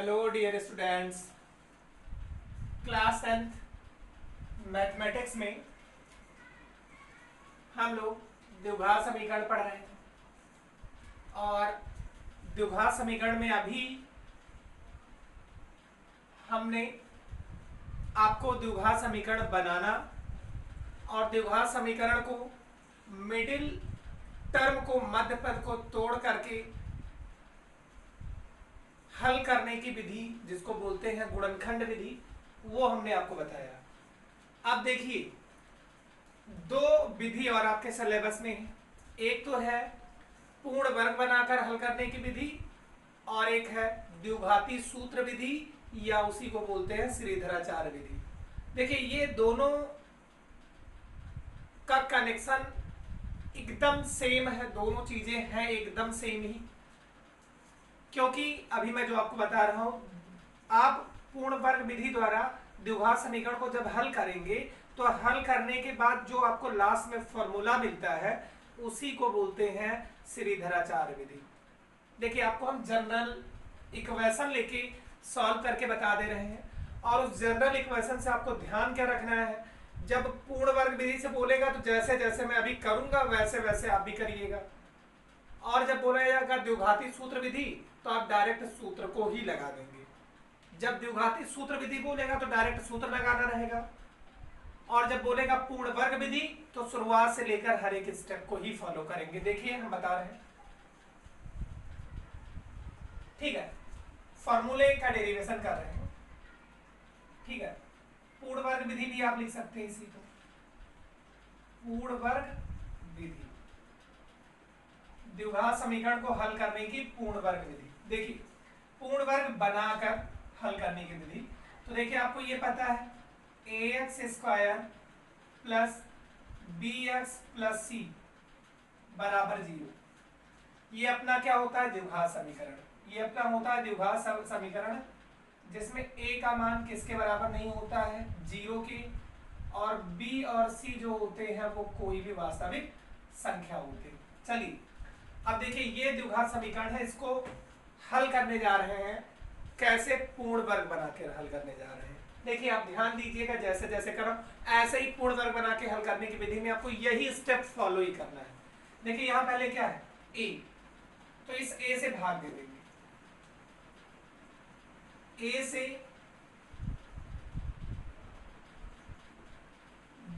Hello dear students. Class 10th mathematics में हम लोग द्विघात समीकरण पढ़ रहे थे और द्विघात समीकरण में अभी हमने आपको द्विघात समीकरण बनाना और द्विघात समीकरण को मिडिल टर्म को मध्य पद को तोड़ करके हल करने की विधि जिसको बोलते हैं गुणनखंड विधि, वो हमने आपको बताया। अब देखिए, दो विधि और आपके सिलेबस में है। एक तो है पूर्ण वर्ग बनाकर हल करने की विधि और एक है द्विघाती सूत्र विधि या उसी को बोलते हैं श्रीधराचार्य विधि। देखिए, ये दोनों का कनेक्शन एकदम सेम है, दोनों चीजें हैं एकदम सेम ही। क्योंकि अभी मैं जो आपको बता रहा हूं, आप पूर्ण वर्ग विधि द्वारा द्विघात समीकरण को जब हल करेंगे तो हल करने के बाद जो आपको लास्ट में फॉर्मूला मिलता है उसी को बोलते हैं श्रीधराचार्य विधि। देखिए, आपको हम जनरल इक्वेशन लेके सॉल्व करके बता दे रहे हैं और उस जनरल इक्वेशन से आपको ध्यान क्या रखना है, जब पूर्ण वर्ग विधि से बोलेगा तो जैसे जैसे मैं अभी करूंगा वैसे वैसे आप भी करिएगा, और जब बोला जाएगा द्विघाती सूत्र विधि तो आप डायरेक्ट सूत्र को ही लगा देंगे। जब द्विघाती सूत्र विधि बोलेगा तो डायरेक्ट सूत्र लगाना रहेगा, और जब बोलेगा पूर्ण वर्ग विधि तो शुरुआत से लेकर हर एक स्टेप को ही फॉलो करेंगे। देखिए, हम बता रहे हैं, ठीक है, फॉर्मूले का डेरिवेशन कर रहे हैं, ठीक है। पूर्ण वर्ग विधि भी आप लिख सकते हैं इसी को, पूर्ण वर्ग विधि, द्विघात समीकरण को हल करने की पूर्ण वर्ग विधि। देखिए, पूर्ण वर्ग बनाकर हल करने की विधि, तो देखिए आपको ये पता है ax² plus bx plus c बराबर 0। ये अपना क्या होता है, द्विघात समीकरण। ये अपना होता है द्विघात समीकरण जिसमें a का मान किसके बराबर नहीं होता है, 0 के, और b और c जो होते हैं वो कोई भी वास्तविक संख्या होते हैं। चलिए, अब देखिए, ये द्विघात समीकरण है, इसको हल करने जा रहे हैं। कैसे? पूर्ण वर्ग बनाकर हल करने जा रहे हैं। देखिए, आप ध्यान दीजिएगा, जैसे जैसे करो ऐसे ही पूर्ण वर्ग बना के हल करने की विधि में आपको यही स्टेप फॉलो ही करना है। देखिए, यहां पहले क्या है, a, तो इस a से भाग दे देंगे, a से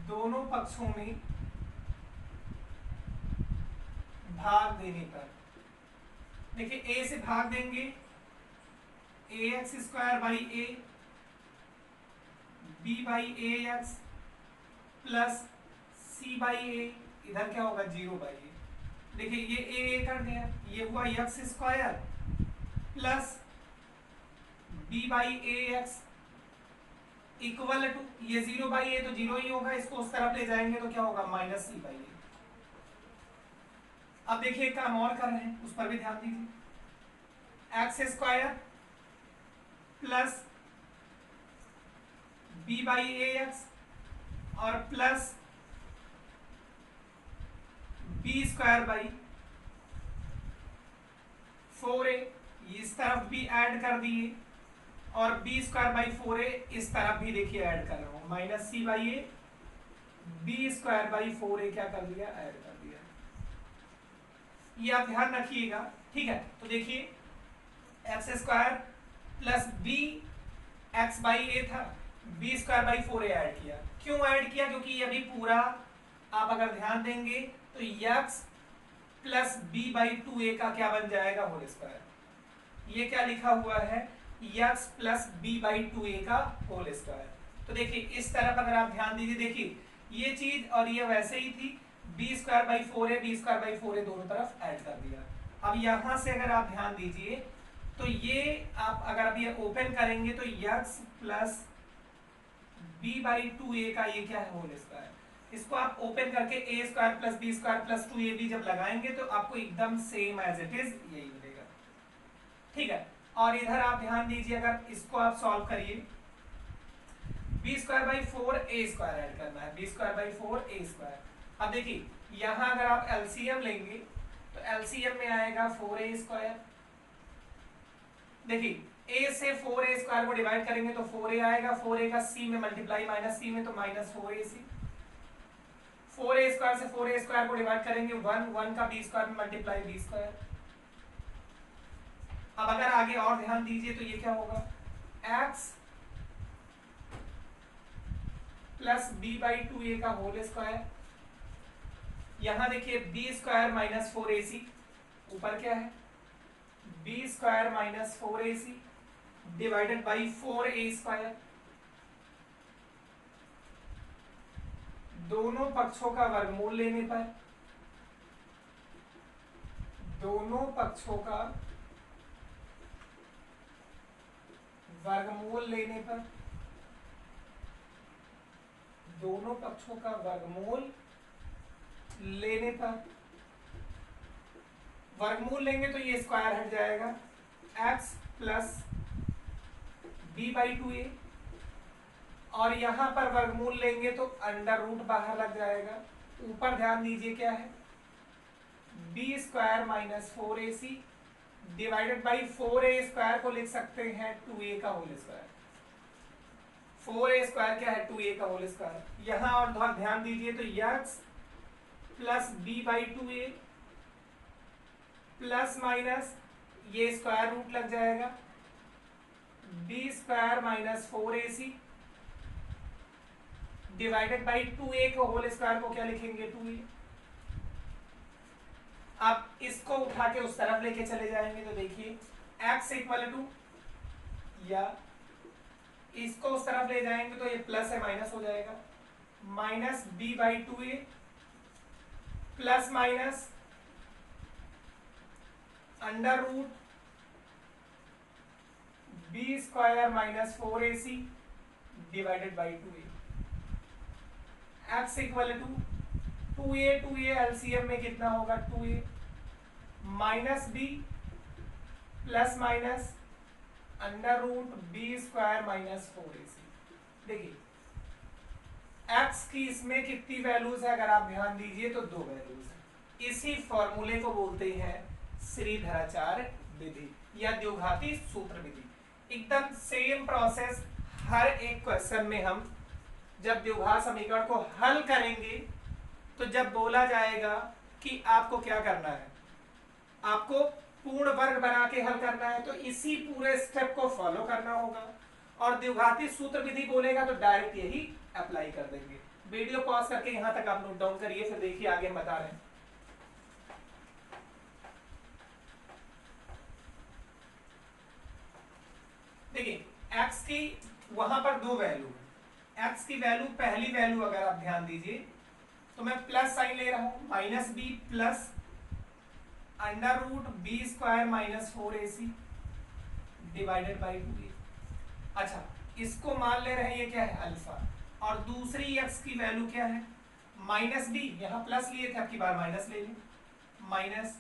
दोनों पक्षों में भाग देने पर, देखिए a से भाग देंगे ax² by a, b by ax plus c by a, इधर क्या होगा 0 बाई a। देखिए, ये a कट गया, ये हुआ x² plus b by ax equal to, ये 0 बाई a तो 0 ही होगा, इसको उस तरफ ले जाएंगे तो क्या होगा, माइनस c बाई a। अब देखिए, एक काम और कर रहे हैं, उस पर भी ध्यान दीजिए, x² plus b by ax और प्लस b² बाई 4a, इस तरफ भी ऐड कर दिए, और b² बाई 4a इस तरफ भी देखिए ऐड कर रहा हूं, minus c by a, b² by 4a क्या कर दिया, ऐड कर दिया। ये आप ध्यान रखिएगा, ठीक है। तो देखिए, x² plus b x by a था, b² बाई 4a ऐड किया। क्यों ऐड किया? क्योंकि ये अभी पूरा आप अगर ध्यान देंगे तो x plus b by 2a का क्या बन जाएगा, होल स्क्वायर। ये क्या लिखा हुआ है, x plus b by 2a का होल स्क्वायर। तो देखिए, इस तरफ अगर आप ध्यान दीजिए, देखिए ये चीज और ये वैसे ही थी, b² by 4a b² by 4a दोनों तरफ ऐड कर दिया। अब यहां से अगर आप ध्यान दीजिए तो ये आप अगर अब ये ओपन करेंगे तो x plus b by 2a का ये क्या है, होल स्क्वायर। इसको आप ओपन करके a² plus b² plus 2ab जब लगाएंगे तो आपको एकदम सेम एज इट इज यही मिलेगा, ठीक है। और इधर आप ध्यान दीजिए, अगर इसको आप सॉल्व करिए, b² बाई 4a² ऐड करना है, b² बाई 4a²। अब देखिए, यहां अगर आप एलसीएम लेंगे तो एलसीएम में आएगा 4a²। देखिए, ए से 4a स्क्वायर को डिवाइड करेंगे तो 4a आएगा, 4a का c में मल्टीप्लाई माइनस c में तो माइनस 4ac। 4a स्क्वायर से 4a स्क्वायर को डिवाइड करेंगे 1 का b स्क्वायर में मल्टीप्लाई b स्क्वायर। अब अगर आगे और ध्यान दीजिए तो ये क्या होगा, x plus b by 2a का होल स्क्वायर। यहां देखिए b स्क्वायर माइनस 4ac, ऊपर क्या है b square minus 4ac divided by 4a square. दोनों पक्षों का वर्गमूल लेने पर, दोनों पक्षों का वर्गमूल लेने पर, दोनों पक्षों का वर्गमूल लेने पर, वर्गमूल लेंगे तो ये स्क्वायर हट जाएगा, x plus b by 2a, और यहां पर वर्गमूल लेंगे तो अंडर रूट बाहर लग जाएगा। ऊपर ध्यान दीजिए क्या है, b square minus 4ac divided by 4a square को लिख सकते हैं 2a का होल स्क्वायर। 4a स्क्वायर क्या है, 2a का होल स्क्वायर। यहां और ध्यान दीजिए तो x plus b by 2a plus minus ये स्क्वायर रूट लग जाएगा, b square minus 4ac divided by 2a को होल स्क्वायर को क्या लिखेंगे, 2a। अब इसको उठा के उस तरफ लेके चले जाएंगे तो देखिए x इक्वल टू, या इसको उस तरफ ले जाएंगे तो ये प्लस है माइनस हो जाएगा, minus b by 2a plus minus under root b square minus 4ac divided by 2a। x equal to 2a LCM में कितना होगा, 2a minus b plus minus under root b square minus 4ac। देखिए x की इसमें कितनी values है, अगर आप ध्यान दीजिए तो 2 वैल्यूज है। इसी फॉर्मूले को बोलते हैं श्रीधराचार्य विधि या द्विघाती सूत्र विधि। एकदम सेम प्रोसेस हर एक क्वेश्चन में हम जब द्विघात समीकरण को हल करेंगे तो जब बोला जाएगा कि आपको क्या करना है, आपको पूर्ण वर्ग बना के हल करना है, तो इसी पूरे स्टेप को फॉलो करना होगा। और द्विघाती सूत्र विधि बोलेगा तो डायरेक्ट यही अप्लाई कर देंगे। वीडियो पॉज करके यहां तक आप नोट डाउन करिए, फिर देखिए आगे हम बता रहे हैं। देखिए x की वहां पर 2 वैल्यू है। x की वैल्यू, पहली वैल्यू अगर आप ध्यान दीजिए तो मैं प्लस साइन ले रहा हूं, minus b plus under root b square minus 4ac divided by 2a। अच्छा, इसको मान ले रहे हैं ये क्या है, अल्फा। और दूसरी x की वैल्यू क्या है, माइनस b, यहां प्लस लिए थे अब की बार माइनस ले लें, minus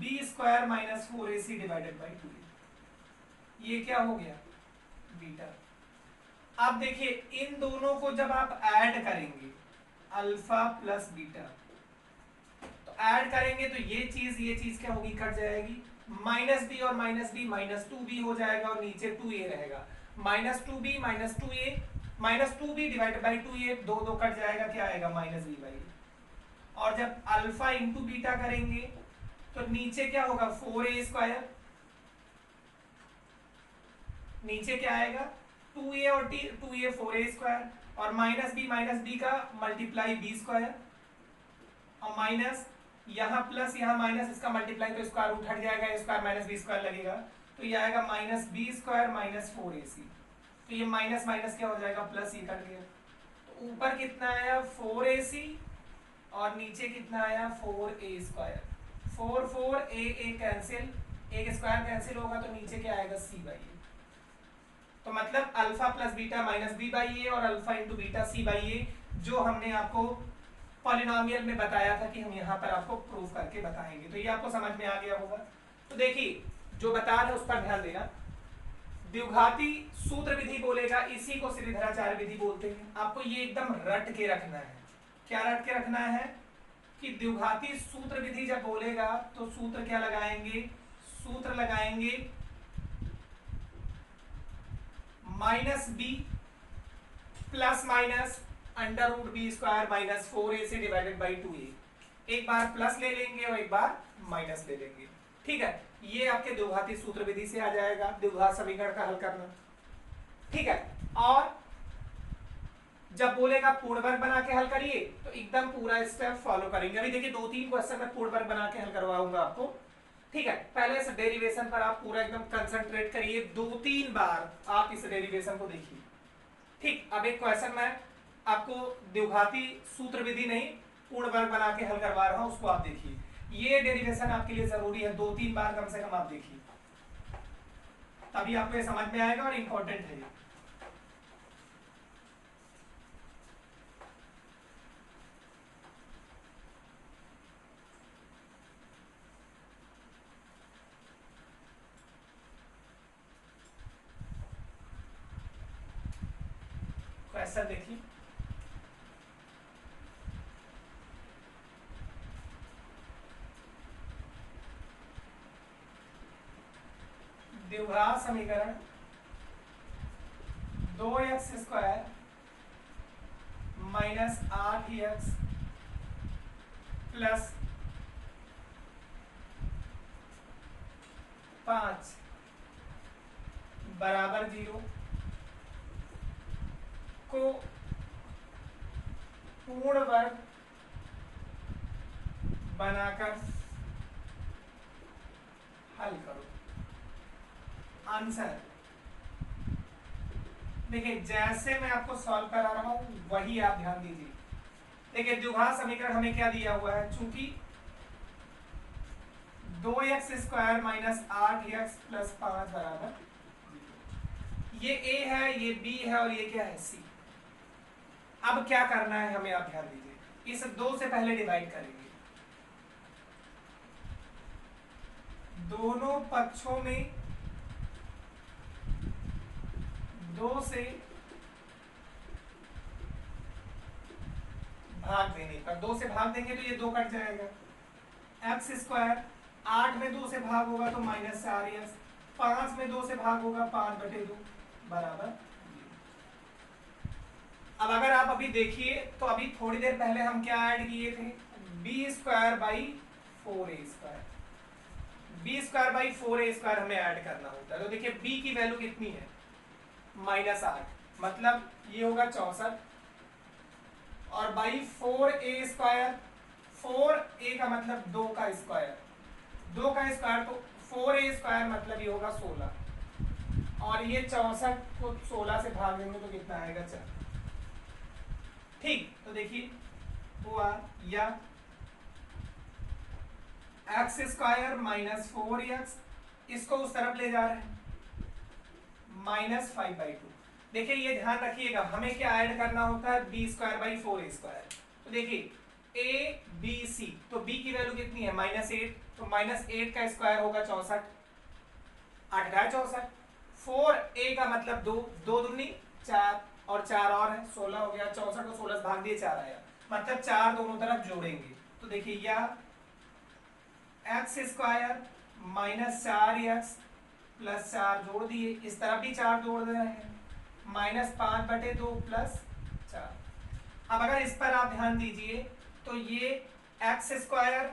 b square minus 4ac divided by 2a। ये क्या हो गया, बीटा। अब देखिए इन दोनों को जब आप ऐड करेंगे, अल्फा प्लस बीटा, तो ऐड करेंगे तो ये चीज क्या होगी, कट जाएगी। माइनस बी और माइनस बी माइनस 2b हो जाएगा और नीचे 2a रहेगा। Minus 2b minus 2a minus 2b divided by 2a, 2 cut जाएगा, क्या आएगा, माइनस b बाई। और जब अल्फा इंटू बीटा करेंगे तो नीचे क्या होगा, 4a स्क्वायर, नीचे क्या आएगा 2a और 2a 4a स्क्वायर, और माइनस बी का मल्टीप्लाई b स्क्वायर, और माइनस यहाँ प्लस यहाँ माइनस, इसका मल्टीप्लाई तो स्क्वायर रूट हट जाएगा, स्क्वायर माइनस बी स्क्वायर लगेगा, तो ये आएगा minus B square minus 4ac। तो ये माइनस माइनस क्या हो जाएगा, प्लस, ये कट गया। तो ऊपर कितना आया 4ac और नीचे कितना आया 4a स्क्वायर। 4 a कैंसिल, एक स्क्वायर कैंसिल होगा तो नीचे क्या आएगा, c बाई ए। तो मतलब alpha plus beta minus B by A और alpha into beta C by A, जो हमने आपको पॉलिनोमियल में बताया था कि हम यहाँ पर आपको प्रूफ करके बताएंगे। तो ये आपको समझ में आ गया होगा। तो देखिए जो बता रहे उस पर ध्यान देना। द्विघाती सूत्र विधि बोलेगा, इसी को श्रीधराचार्य विधि बोलते हैं। आपको ये एकदम रट के रखना है। क्या रट के रखना है कि द्विघाती सूत्र विधि जब बोलेगा तो सूत्र क्या लगाएंगे, सूत्र लगाएंगे minus B plus minus under root B square minus 4a से डिवाइडेड बाई 2a। एक बार प्लस ले लेंगे और एक बार माइनस ले लेंगे। ठीक है, ये आपके द्विघाती सूत्र विधि से आ जाएगा, द्विघात समीकरण का हल करना। ठीक है, और जब बोलेगा पूर्ण वर्ग बना के हल करिए तो एकदम पूरा स्टेप फॉलो करेंगे। अभी देखिए 2-3 क्वेश्चन में पूर्ण वर्ग बना के हल करवाऊंगा आपको। ठीक है, पहले इस डेरिवेशन पर आप पूरा एकदम कंसंट्रेट करिए, 2-3 बार आप इस डेरिवेशन को देखिए। ठीक, अब एक क्वेश्चन में आपको द्विघाती सूत्र विधि नहीं पूर्ण वर्ग बना के हल करवा रहा हूं, उसको आप देखिए। ये डेरिवेशन आपके लिए जरूरी है, 2-3 बार कम से कम आप देखिए, तभी आपको ये समझ में आएगा और इंपॉर्टेंट है ये। क्वेश्चन देखिए, द्विघात समीकरण 2x square minus 8x plus 5 बराबर 0 को पूर्ण वर्ग बनाकर हल करो। आंसर देखिए, जैसे मैं आपको सॉल्व करा रहा हूं वही आप ध्यान दीजिए। देखिए द्विघात समीकरण हमें क्या दिया हुआ है, चूंकि 2x square minus 8x plus 5 बराबर, ये a है, ये b है और ये क्या है, c। अब क्या करना है हमें, आप ध्यान दीजिए, इस 2 से पहले डिवाइड करेंगे, दोनों पक्षों में 2 से भाग देने पर, 2 से भाग देंगे तो ये 2 कट जाएगा, एक्स स्क्वायर 8 में 2 से भाग होगा तो माइनस 4x, 5 में 2 से भाग होगा 5/2 बराबर। अब अगर आप अभी देखिए तो अभी थोड़ी देर पहले हम क्या ऐड किए थे, B square by 4a square, B square by 4a square हमें ऐड करना होता है। तो देखिए b की वैल्यू कितनी है, -8, मतलब ये होगा 64 और बाई 4a स्क्वायर, 4a का मतलब 2 का स्क्वायर, 2 का स्क्वायर तो 4a स्क्वायर मतलब ये होगा 16 और ये 64 को 16 से भाग देंगे तो कितना आएगा, 4। ठीक, तो देखिए हुआ, या एक्स स्क्वायर माइनस 4x, इसको उस तरफ ले जा रहे हैं, -5/2। देखिए ये ध्यान रखिएगा, हमें क्या ऐड करना होता है, B square by 4a square. तो देखिए a b c, तो b की वैल्यू कितनी है, -8, तो -8 का स्क्वायर होगा 64, 8 का 64, 4a का मतलब 2, 2 दूनी 4 और 4 और है 16 हो गया, 64 को 16 से भाग दिए 4 आया, मतलब 4 दोनों तरफ जोड़ेंगे तो देखिए यह x square minus 4x plus 4 जोड़ दिए, इस तरफ भी 4 जोड़ दे रहे हैं, -5/2 प्लस 4। अब अगर इस पर आप ध्यान दीजिए तो ये x square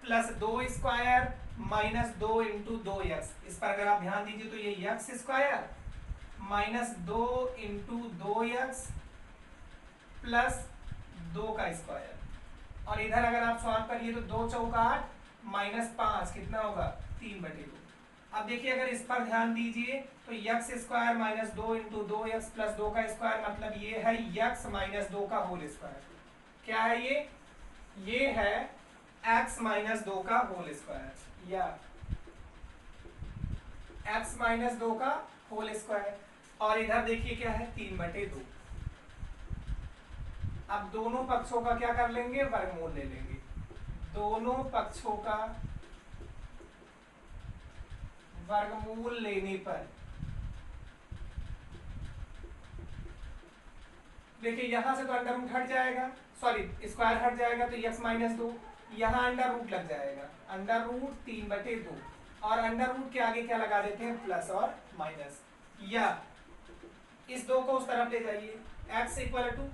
plus 2 square minus 2 into 2x, इस पर अगर आप ध्यान दीजिए तो ये x square minus 2 into 2x plus 2 का स्क्वायर, और इधर अगर आप सॉल्व करिए तो 2 चौका 8 -5 कितना होगा, 3/2। अब देखिए अगर इस पर ध्यान दीजिए तो x square minus 2 into 2x plus 2 का स्क्वायर, मतलब ये है x माइनस 2 का होल स्क्वायर। क्या है ये है x माइनस 2 का होल स्क्वायर, या x माइनस 2 का होल स्क्वायर, और इधर देखिए क्या है, 3/2। अब दोनों पक्षों का क्या कर लेंगे, वर्गमूल ले लेंगे, दोनों पक्षों का वर्गमूल लेने पर देखिए यहां से तो अंडर रूट हट जाएगा, सॉरी स्क्वायर हट जाएगा तो x माइनस 2, यहाँ अंडर रूट लग जाएगा, अंडर रूट 3/2, और अंडर रूट के आगे क्या लगा देते हैं, प्लस और माइनस, या इस 2 को उस तरफ ले जाइए, x इक्वल टू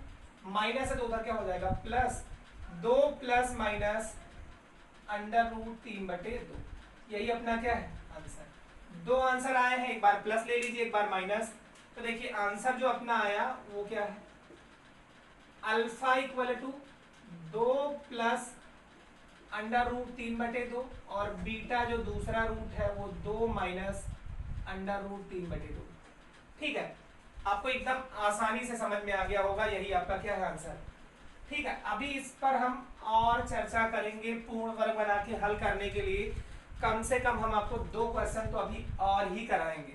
माइनस है तो उधर क्या हो जाएगा प्लस 2 प्लस माइनस √3/2। यही अपना क्या है आंसर। 2 आंसर आए हैं, एक बार प्लस ले लीजिए एक बार माइनस। तो देखिए आंसर जो अपना आया वो क्या है, अल्फा इक्वल टू 2 प्लस √3/2 और बीटा जो दूसरा रूट है वो 2 माइनस √3/2। ठीक है, आपको एकदम आसानी से समझ में आ गया होगा, यही आपका क्या है आंसर। ठीक है, अभी इस पर हम और चर्चा करेंगे पूर्ण वर्ग बना के हल करने के लिए। कम से कम हम आपको 2 क्वेश्चन तो अभी और ही कराएंगे।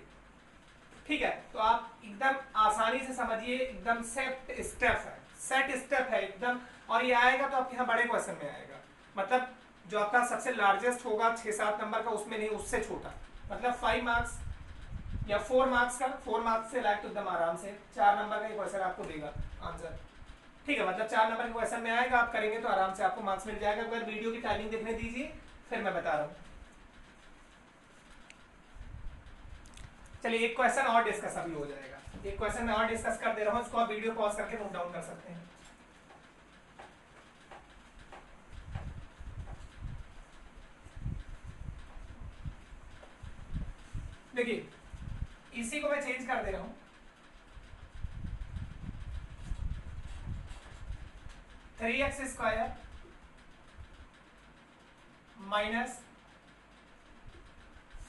ठीक है, तो आप एकदम आसानी से समझिए, एकदम सेट स्टेप है एकदम। और ये आएगा तो आपके यहाँ बड़े क्वेश्चन में आएगा, मतलब जो आपका सबसे लार्जेस्ट होगा 6-7 नंबर का, उसमें नहीं, उससे छोटा, मतलब 5 मार्क्स या 4 मार्क्स का। 4 मार्क्स से लाइक तो एकदम आराम से 4 नंबर का क्वेश्चन आपको देगा आंसर। ठीक है, मतलब 4 नंबर के क्वेश्चन में आएगा, आप करेंगे तो आराम से आपको मार्क्स मिल जाएगा। अगर वीडियो की टाइमिंग देखने दीजिए, फिर मैं बता रहा हूँ। चलिए एक क्वेश्चन और डिस्कस अभी हो जाएगा, एक क्वेश्चन मैं और डिस्कस कर दे रहा हूँ, इसको आप वीडियो पॉज करके नोट डाउन कर सकते हैं। देखिए इसी को मैं चेंज कर दे रहा हूँ, 3x² माइनस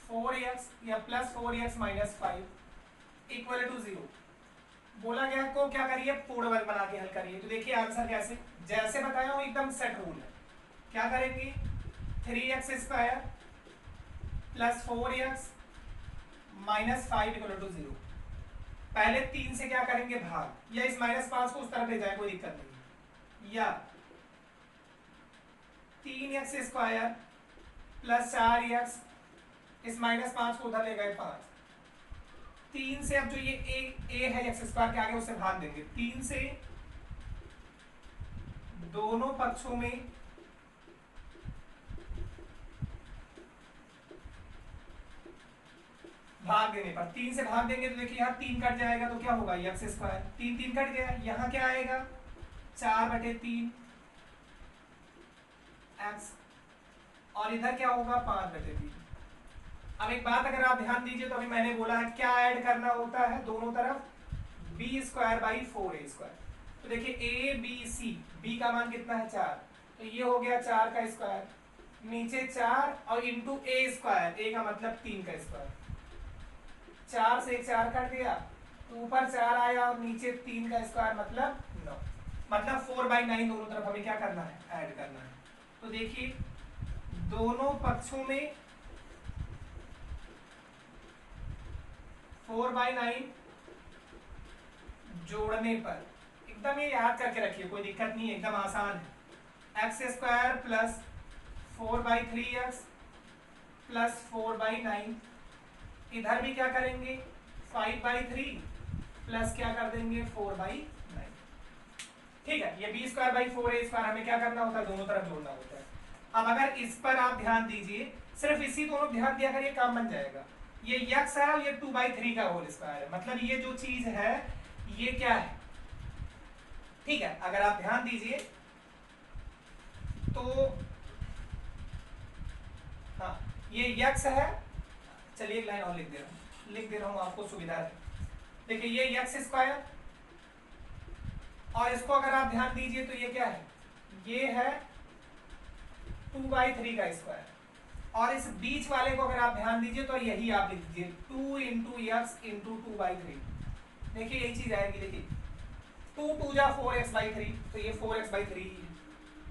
4x या plus 4x minus 5 equal to 0। बोला गया को क्या करिए, पूर्ण वर्ग बना के हल करिए। तो देखिए आंसर कैसे, जैसे बताया हूँ एकदम सेट रूल है। क्या करेंगे, 3x² plus 4x minus 5 equal to 0। पहले 3 से क्या करेंगे भाग, या इस -5 को उस तरफ ले जाए, कोई दिक्कत नहीं, या 3x² प्लस 4x, इस -5 को उधर ले गए 5। 3 से अब जो ये a है x² के आगे, उससे भाग देंगे। 3 से दोनों पक्षों में भाग देने पर, 3 से भाग देंगे तो देखिए यहाँ 3 कट जाएगा तो क्या होगा, x²। 3 कट गया, यहाँ क्या आएगा 4/3 x, और इधर क्या होगा 5/3। अब एक बात अगर आप ध्यान दीजिए, तो अभी मैंने बोला है क्या ऐड करना होता है दोनों तरफ, b²/4a²। तो देखिए a b c, b का मान कितना है 4, तो ये हो गया 4 का स्क्वायर, नीचे 4 और इंटू a², a का मतलब 3 का स्क्वायर। 4 से 4 कट गया तो ऊपर 4 आया और नीचे 3 का स्क्वायर मतलब 9, मतलब 4/9 दोनों तरफ हमें क्या करना है, ऐड करना है। तो देखिए दोनों पक्षों में 4/9 जोड़ने पर, एकदम ये याद करके रखिए, कोई दिक्कत नहीं है, एकदम आसान है। x² प्लस 4/3x प्लस 4/9, इधर भी क्या करेंगे 5/3 प्लस क्या कर देंगे 4/9। ठीक है, ये b²/4a² हमें क्या करना होता है, दोनों तरफ जोड़ना होता है। अब अगर इस पर आप ध्यान दीजिए, सिर्फ इसी दोनों ध्यान दिया करिए, काम बन जाएगा। ये x है और ये 2/3 का होल स्क्वायर है, मतलब ये जो चीज है ये क्या है। ठीक है, अगर आप ध्यान दीजिए तो हाँ ये x है, चलिए एक लाइन और लिख दे रहा हूं आपको सुविधा है। देखिए ये x², और इसको अगर आप ध्यान दीजिए तो ये क्या है, ये है 2/3 का स्क्वायर, और इस बीच वाले को अगर आप ध्यान दीजिए तो यही आप लिख दीजिए 2 × x × 2/3। देखिए यही चीज आएगी, देखिए 2 2 जा 4x/3, तो ये 4x/3 ही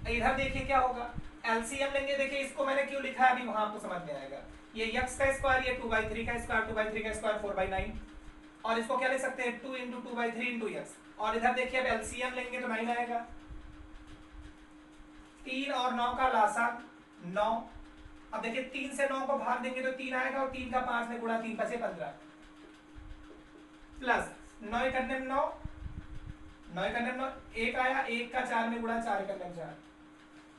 है। इधर देखिए क्या होगा, एलसीएम लेंगे। देखिए इसको मैंने क्यों लिखा है अभी वहां आपको समझ में आएगा। ये x का स्क्वायर, ये 2/3 का स्क्वायर, 2/3 का स्क्वायर 4/9, और इसको क्या ले सकते हैं 2 × 2/3 × x, और इधर देखिए अब एलसीएम लेंगे तो 9 आएगा। 3 और 9 का लासा 9। अब देखिए 3 से 9 को भाग देंगे तो 3 आएगा, और 3 का 5 में गुणा 3 5 15 प्लस 9 करने में 9, 9 करने में 9, 1 आया, 1 का 4 में गुणा 4 करने में 4।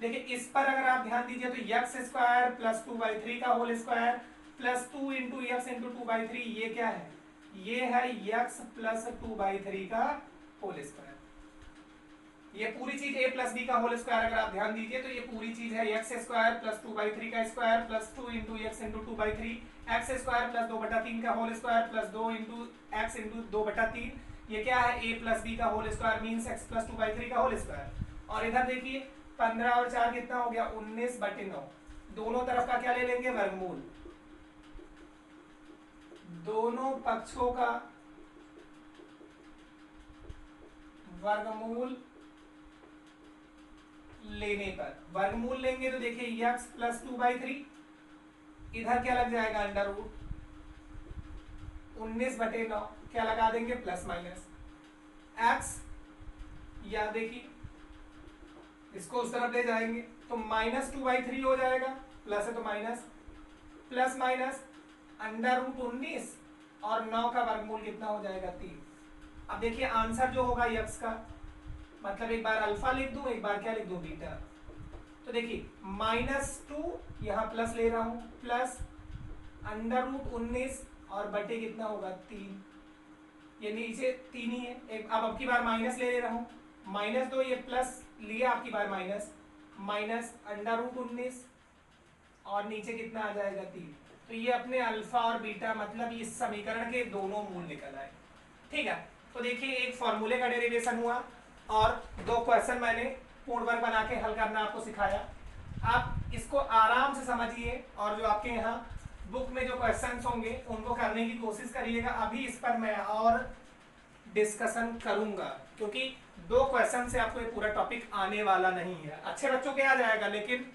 देखिए इस पर अगर आप ध्यान दीजिए तो x² प्लस 2/3 का होल स्क्वायर प्लस 2 × x × 2/3, ये क्या है ये है x प्लस 2/3 का होल स्क्वायर। ये पूरी चीज a प्लस बी का होल स्क्वायर अगर आप ध्यान दीजिए तो ये पूरी चीज है एक्स स्क्वायर प्लस 2/3 का square plus 2 into X into 2/3, X square plus 2/3 का whole square plus 2 into X into 2/3। ये क्या है a प्लस बी का whole square means X plus 2/3 का होल स्क्वायर। और इधर देखिए 15 और 4 कितना हो गया 19/9। दोनों तरफ का क्या ले लेंगे वर्गमूल, दोनों पक्षों का वर्गमूल लेने पर वर्गमूल लेंगे तो देखिए x प्लस 2/3, इधर क्या लग जाएगा अंडर रूट 19/9, क्या लगा देंगे प्लस माइनस x, या देखिए इसको उस तरफ ले जाएंगे तो -2/3 हो जाएगा, प्लस है तो minus, plus minus under root 19 और 9 का वर्गमूल कितना हो जाएगा 3। अब देखिए आंसर जो होगा x का, मतलब एक बार अल्फा लिख दूं एक बार क्या लिख दूं बीटा। तो देखिए -2 यहाँ प्लस ले रहा हूं प्लस अंडर रूट 19 और बटे कितना होगा 3, ये नीचे 3 ही है। एक अब की बार माइनस ले रहा हूँ -2, ये प्लस लिया आपकी बार माइनस अंडर रूट 19 और नीचे कितना आ जाएगा 3। तो ये अपने अल्फा और बीटा मतलब इस समीकरण के दोनों मूल निकल आए। ठीक है, तो देखिए एक फॉर्मूले का डेरिवेशन हुआ और 2 क्वेश्चन मैंने पूर्ण वर्ग बना के हल करना आपको सिखाया। आप इसको आराम से समझिए और जो आपके यहाँ बुक में जो क्वेश्चंस होंगे उनको करने की कोशिश करिएगा। अभी इस पर मैं और डिस्कशन करूंगा क्योंकि 2 क्वेश्चन से आपको ये पूरा टॉपिक आने वाला नहीं है। अच्छे बच्चों के आ जाएगा लेकिन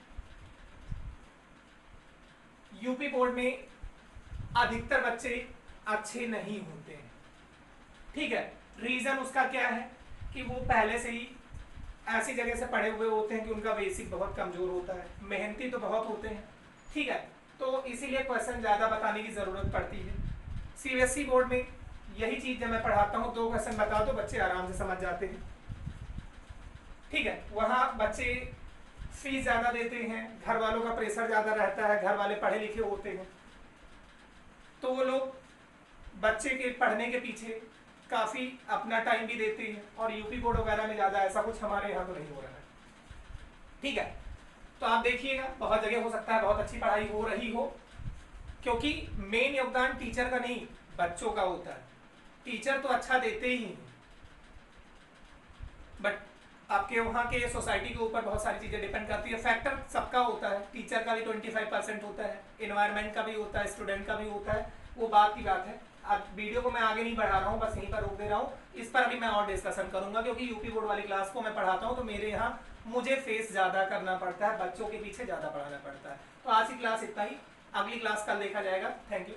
यूपी बोर्ड में अधिकतर बच्चे अच्छे नहीं होते हैं। ठीक है, रीजन उसका क्या है कि वो पहले से ही ऐसी जगह से पढ़े हुए होते हैं कि उनका बेसिक बहुत कमजोर होता है, मेहनती तो बहुत होते हैं। ठीक है, तो इसीलिए क्वेश्चन ज्यादा बताने की जरूरत पड़ती है। सीबीएसई बोर्ड में यही चीज जब मैं पढ़ाता हूँ 2 क्वेश्चन बताओ तो बच्चे आराम से समझ जाते हैं। ठीक है, वहाँ बच्चे फीस ज्यादा देते हैं, घर वालों का प्रेशर ज्यादा रहता है, घर वाले पढ़े लिखे होते हैं, तो वो लोग बच्चे के पढ़ने के पीछे काफी अपना टाइम भी देते हैं और यूपी बोर्ड वगैरह में ज्यादा ऐसा कुछ हमारे यहाँ तो नहीं हो रहा है। ठीक है, तो आप देखिएगा बहुत जगह हो सकता है बहुत अच्छी पढ़ाई हो रही हो, क्योंकि मेन योगदान टीचर का नहीं बच्चों का होता है। टीचर तो अच्छा देते ही हैं बट आपके वहाँ के सोसाइटी के ऊपर बहुत सारी चीजें डिपेंड करती है। फैक्टर सबका होता है, टीचर का भी 25% होता है, एनवायरनमेंट का भी होता है, स्टूडेंट का भी होता है, वो बात की बात है। अब वीडियो को मैं आगे नहीं बढ़ा रहा हूँ, बस यहीं पर रोक दे रहा हूँ। इस पर अभी मैं और डिस्कशन करूंगा क्योंकि यूपी बोर्ड वाली क्लास को मैं पढ़ाता हूँ तो मेरे यहाँ मुझे फेस ज्यादा करना पड़ता है, बच्चों के पीछे ज्यादा पढ़ाना पड़ता है। तो आज की क्लास इतना ही, अगली क्लास कल देखा जाएगा। Thank you.